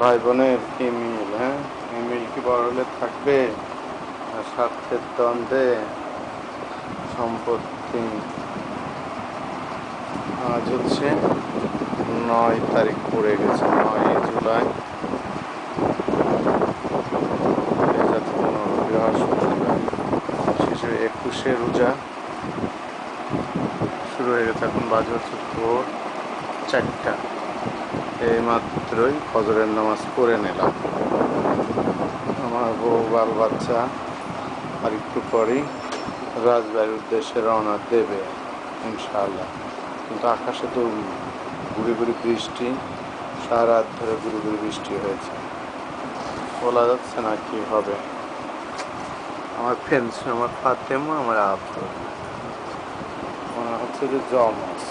ভাই বোনের কি মিল, হ্যাঁ? এই মিল কি বড় হলে থাকবে? আর স্বার্থের দ্বন্দ্বে সম্পত্তি। আজ হচ্ছে 9 তারিখ পড়ে গেছে, 9 জুলাই 2015, বৃহস্পতিবার। শিশু 21শে রোজা শুরু হয়ে গেছে। এখন বাজে হচ্ছে ভোর 4টা। এই মাত্রই ফজরের নামাজ পড়ে নিলাম। আমার বউ বাল বাচ্চা আর একটু পরেই রাজবাড়ির উদ্দেশ্যে রওনা দেবে ইনশাআল্লাহ। কিন্তু আকাশে তো গুড়ি গুড়ি বৃষ্টি, সারা রাত ধরে গুড়ি গুড়ি বৃষ্টি হয়েছে, বলা যাচ্ছে না কি হবে। আমার ফেন্সি, আমার ফাতেমা, আমার আব্দুল মনে হচ্ছে যে জমজ।